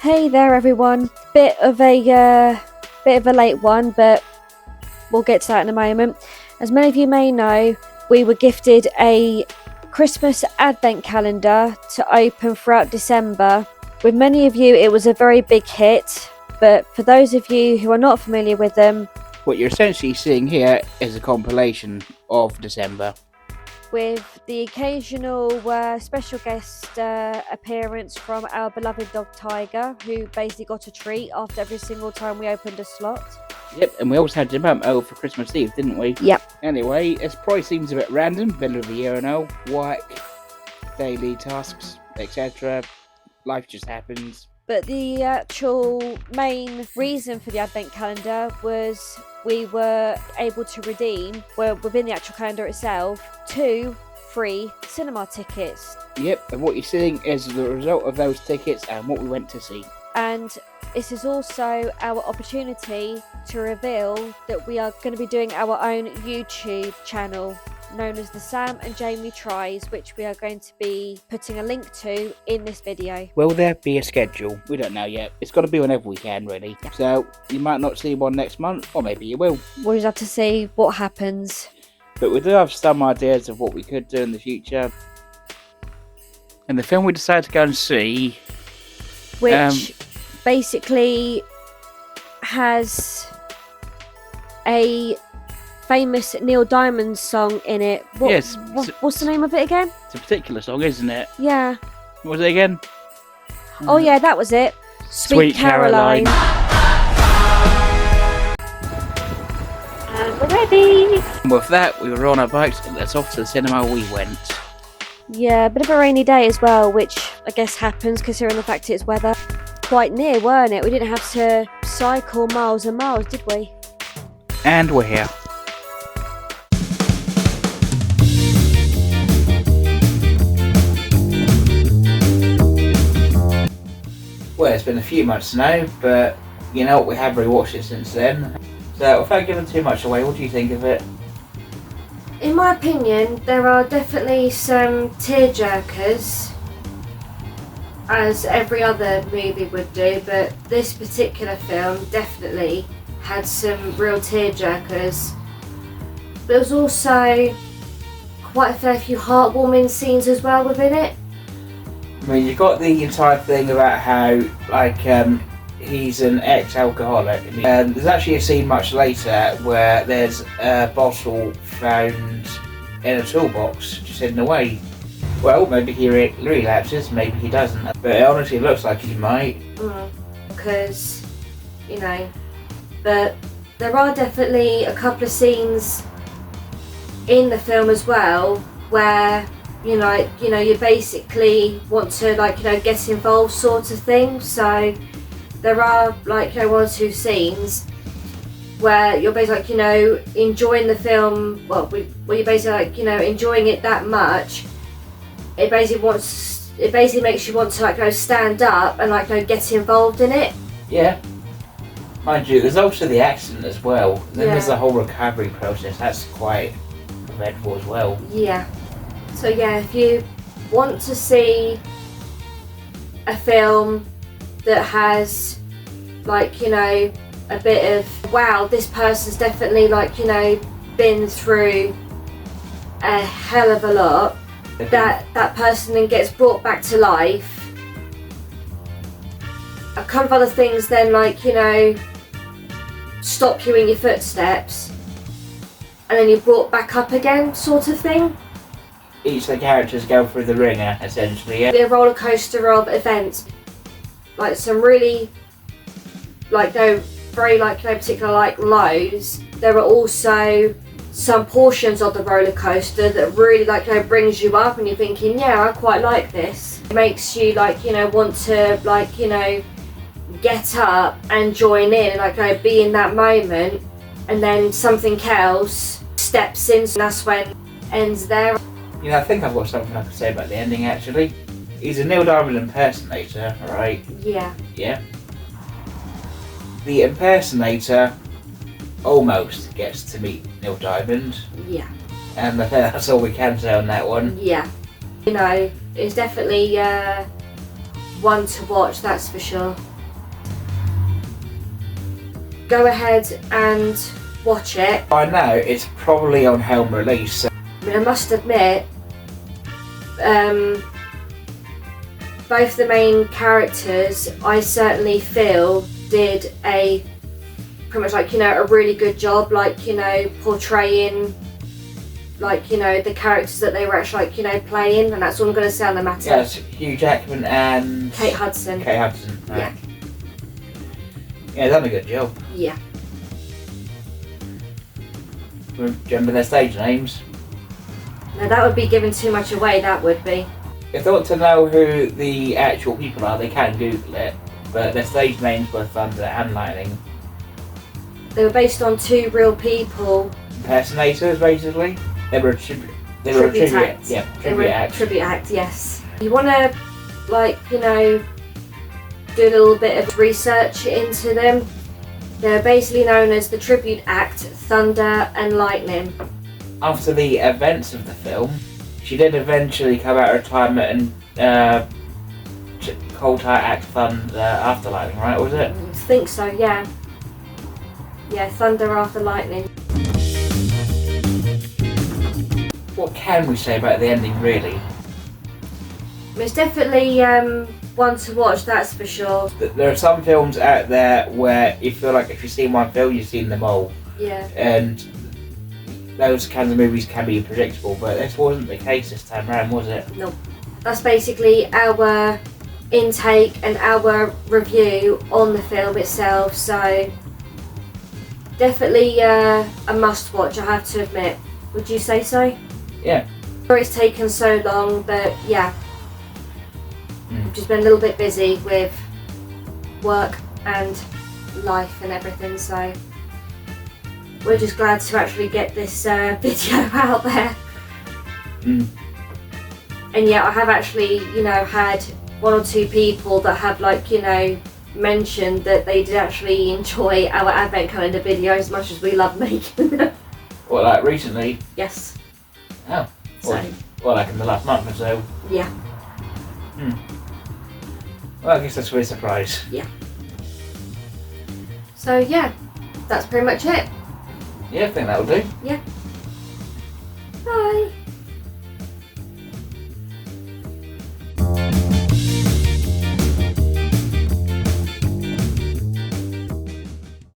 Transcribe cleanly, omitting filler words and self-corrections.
Hey there, everyone. Bit of a late one, but we'll get to that in a moment. As many of you may know, we were gifted a Christmas advent calendar to open throughout December. With many of you, it was a very big hit, but for those of you who are not familiar with them, what you're essentially seeing here is a compilation of December, with the occasional special guest appearance from our beloved dog Tiger, who basically got a treat after every single time we opened a slot. Yep, and we also had Jim over for Christmas Eve, didn't we? Yep. Anyway, this probably seems a bit random, middle of the year and all, work, daily tasks, etc. Life just happens. But the actual main reason for the advent calendar was we were able to redeem, within the actual calendar itself, 2 free cinema tickets. Yep, and what you're seeing is the result of those tickets and what we went to see. And this is also our opportunity to reveal that we are going to be doing our own YouTube channel known as the Sam and Jamie Tries, which we are going to be putting a link to in this video. Will there be a schedule? We don't know yet. It's got to be whenever we can, really. Yeah. So you might not see one next month, or maybe you will. We'll just have to see what happens. But we do have some ideas of what we could do in the future. And the film we decided to go and see, which basically has a famous Neil Diamond song in it. What's the name of it again? It's a particular song, isn't it? Yeah. What was it again? Oh yeah, that was it. Sweet Caroline. And we're ready. And with that, we were on our bikes and that's off to the cinema we went. Yeah, a bit of a rainy day as well, which I guess happens considering the fact it's weather. Quite near, weren't it? We didn't have to cycle miles and miles, did we? And we're here. Well, it's been a few months now, but you know, we have rewatched it since then. So, without giving too much away, what do you think of it? In my opinion, there are definitely some tearjerkers, as every other movie would do, but this particular film definitely had some real tearjerkers. But there was also quite a fair few heartwarming scenes as well within it. I mean, you've got the entire thing about how, he's an ex-alcoholic. There's actually a scene much later where there's a bottle found in a toolbox, just hidden away. Well, maybe he relapses, maybe he doesn't. But it honestly looks like he might. Because, but there are definitely a couple of scenes in the film as well where you basically want to get involved sort of thing. So there are one or two scenes where you're basically enjoying the film. Where you're basically enjoying it that much. It basically makes you want to stand up and get involved in it. Yeah. Mind you, there's also the accident as well. Then there's the whole recovery process. That's quite eventful as well. Yeah. So yeah, if you want to see a film that has a bit of wow, this person's definitely been through a hell of a lot, that person then gets brought back to life. A couple of other things then stop you in your footsteps and then you're brought back up again sort of thing. Each of the characters go through the ringer, essentially, yeah. Be a roller coaster of events, some really, very particular lows. There are also some portions of the roller coaster that really brings you up, and you're thinking, yeah, I quite like this. It makes you want to get up and join in, and be in that moment, and then something else steps in, and that's when it ends there. I think I've got something I can say about the ending, actually. He's a Neil Diamond impersonator, right? Yeah. Yeah. The impersonator almost gets to meet Neil Diamond. Yeah. And I think that's all we can say on that one. Yeah. It's definitely one to watch, that's for sure. go ahead and watch it. By now, it's probably on home release. So I mean, I must admit, both the main characters, I certainly feel, did a pretty much like, you know, a really good job, like, you know, portraying, like, you know, the characters that they were actually, like, you know, playing, and that's all I'm going to say on the matter. yeah, it's Hugh Jackman and Kate Hudson. Kate Hudson. Right. Yeah. Yeah, done a good job. Yeah. Remember their stage names? Now that would be giving too much away, that would be. If they want to know who the actual people are, they can Google it. But their stage names were Thunder and Lightning. They were based on 2 real people. Impersonators, basically. They were a tribute. Act. Yeah, They were tribute a act. tribute act, yes. You want to, like, you know, do a little bit of research into them. They're basically known as the tribute act Thunder and Lightning. After the events of the film, she did eventually come out of retirement and Cold Heart act Thunder after Lightning, right? Was it? I think so, yeah. Yeah, Thunder after Lightning. What can we say about the ending, really? It's definitely one to watch, that's for sure. There are some films out there where you feel like if you've seen one film, you've seen them all. Yeah. And those kinds of movies can be predictable, but this wasn't the case this time around, was it? No. That's basically our intake and our review on the film itself, so definitely a must watch, I have to admit. Would you say so? Yeah. Sorry it's taken so long, but yeah. I've just been a little bit busy with work and life and everything, so we're just glad to actually get this video out there. And yeah, I have actually, you know, had 1 or 2 people that have, like, you know, mentioned that they did actually enjoy our advent calendar video as much as we love making them. What, like recently? Yes. Oh. So, Well, like in the last month or so. yeah. Well, I guess that's a surprise. Yeah. So yeah, that's pretty much it. Yeah, I think that'll do. Yeah. Bye.